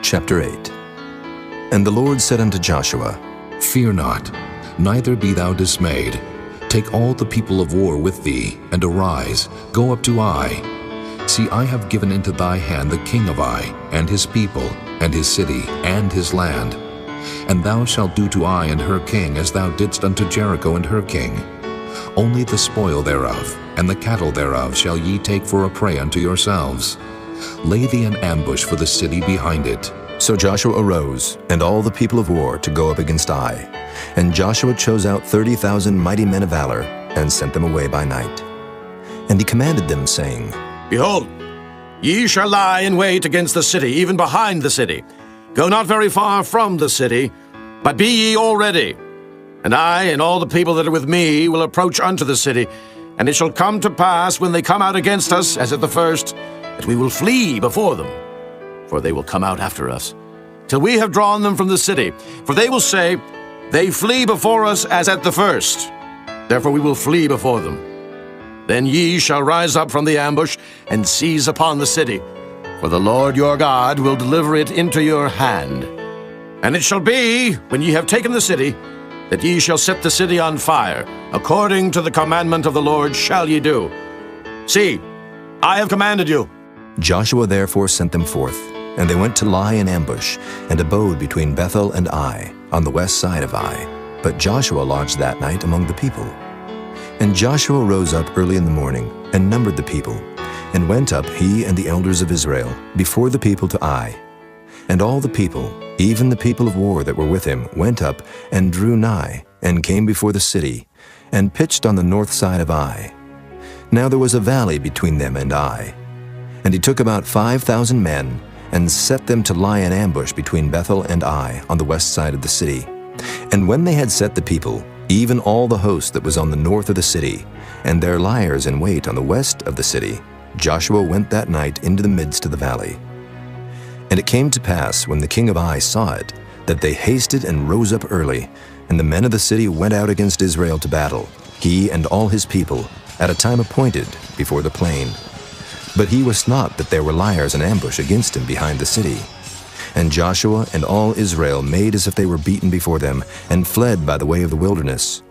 Chapter 8. And the Lord said unto Joshua, Fear not, neither be thou dismayed. Take all the people of war with thee, and arise, go up to Ai. See, I have given into thy hand the king of Ai, and his people, and his city, and his land. And thou shalt do to Ai and her king as thou didst unto Jericho and her king. Only the spoil thereof, and the cattle thereof shall ye take for a prey unto yourselves. Lay thee an ambush for the city behind it. So Joshua arose, and all the people of war, to go up against Ai. And Joshua chose out 30,000 mighty men of valor, and sent them away by night. And he commanded them, saying, Behold, ye shall lie in wait against the city, even behind the city. Go not very far from the city, but be ye all ready. And I and all the people that are with me will approach unto the city. And it shall come to pass, when they come out against us, as at the first, that we will flee before them. For they will come out after us, till we have drawn them from the city. For they will say, They flee before us as at the first. Therefore we will flee before them. Then ye shall rise up from the ambush, and seize upon the city. For the Lord your God will deliver it into your hand. And it shall be, when ye have taken the city, that ye shall set the city on fire. According to the commandment of the Lord shall ye do. See, I have commanded you. Joshua therefore sent them forth, and they went to lie in ambush, and abode between Bethel and Ai, on the west side of Ai. But Joshua lodged that night among the people. And Joshua rose up early in the morning, and numbered the people, and went up, he and the elders of Israel, before the people to Ai. And all the people, even the people of war that were with him, went up, and drew nigh, and came before the city, and pitched on the north side of Ai. Now there was a valley between them and Ai. And he took about 5,000 men, and set them to lie in ambush between Bethel and Ai, on the west side of the city. And when they had set the people, even all the host that was on the north of the city, and their liers in wait on the west of the city, Joshua went that night into the midst of the valley. And it came to pass, when the king of Ai saw it, that they hasted and rose up early, and the men of the city went out against Israel to battle, he and all his people, at a time appointed, before the plain. But he wist not that there were liers in ambush against him behind the city. And Joshua and all Israel made as if they were beaten before them, and fled by the way of the wilderness.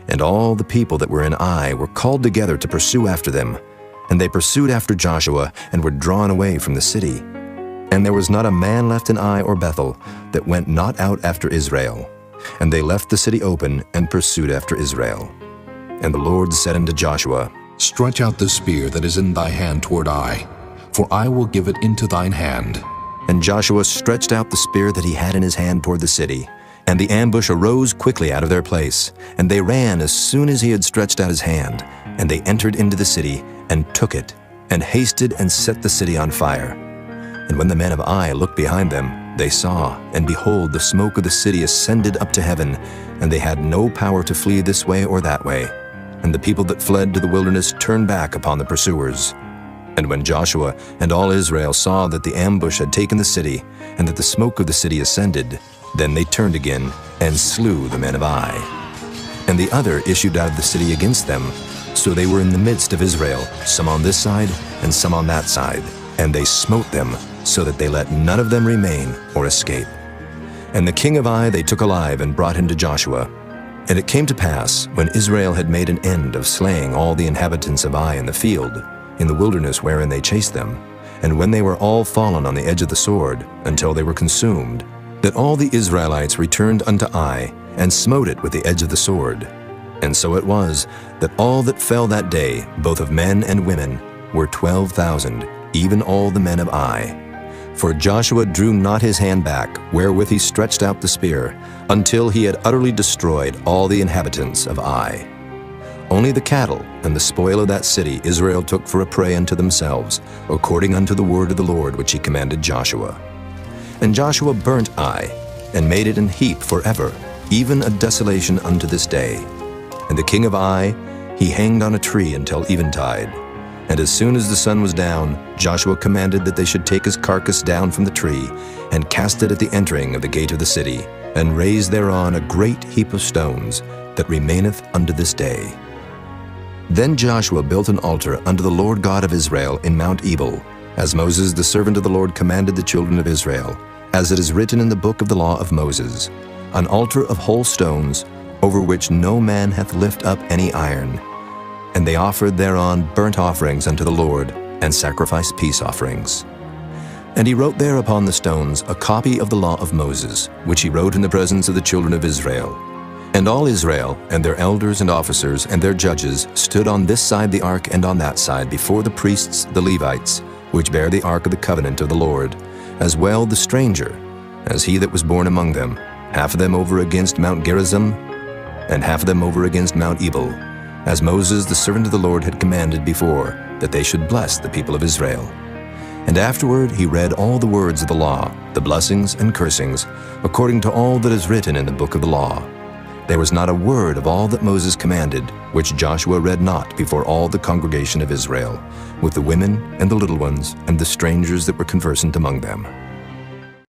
And all the people that were in Ai were called together to pursue after them. And they pursued after Joshua, and were drawn away from the city. And there was not a man left in Ai or Bethel that went not out after Israel. And they left the city open, and pursued after Israel. And the Lord said unto Joshua, Stretch out the spear that is in thy hand toward Ai, for I will give it into thine hand. And Joshua stretched out the spear that he had in his hand toward the city. And the ambush arose quickly out of their place. And they ran as soon as he had stretched out his hand. And they entered into the city, and took it, and hasted and set the city on fire. And when the men of Ai looked behind them, they saw, and behold, the smoke of the city ascended up to heaven, and they had no power to flee this way or that way. And the people that fled to the wilderness turned back upon the pursuers. And when Joshua and all Israel saw that the ambush had taken the city, and that the smoke of the city ascended, then they turned again, and slew the men of Ai. And the other issued out of the city against them. So they were in the midst of Israel, some on this side, and some on that side. And they smote them, so that they let none of them remain or escape. And the king of Ai they took alive, and brought him to Joshua. And it came to pass, when Israel had made an end of slaying all the inhabitants of Ai in the field, in the wilderness wherein they chased them, and when they were all fallen on the edge of the sword, until they were consumed, that all the Israelites returned unto Ai, and smote it with the edge of the sword. And so it was, that all that fell that day, both of men and women, were 12,000, even all the men of Ai. For Joshua drew not his hand back, wherewith he stretched out the spear, until he had utterly destroyed all the inhabitants of Ai. Only the cattle and the spoil of that city Israel took for a prey unto themselves, according unto the word of the Lord which he commanded Joshua. And Joshua burnt Ai, and made it an heap forever, even a desolation unto this day. And the king of Ai he hanged on a tree until eventide. And as soon as the sun was down, Joshua commanded that they should take his carcass down from the tree, and cast it at the entering of the gate of the city, and raise thereon a great heap of stones, that remaineth unto this day. Then Joshua built an altar unto the Lord God of Israel in Mount Ebal, as Moses the servant of the Lord commanded the children of Israel, as it is written in the book of the law of Moses, an altar of whole stones, over which no man hath lift up any iron. And they offered thereon burnt offerings unto the Lord, and sacrificed peace offerings. And he wrote there upon the stones a copy of the law of Moses, which he wrote in the presence of the children of Israel. And all Israel, and their elders and officers, and their judges, stood on this side the ark and on that side before the priests the Levites, which bear the ark of the covenant of the Lord, as well the stranger, as he that was born among them, half of them over against Mount Gerizim, and half of them over against Mount Ebal, as Moses the servant of the Lord had commanded before, that they should bless the people of Israel. And afterward he read all the words of the law, the blessings and cursings, according to all that is written in the book of the law. There was not a word of all that Moses commanded, which Joshua read not before all the congregation of Israel, with the women and the little ones and the strangers that were conversant among them.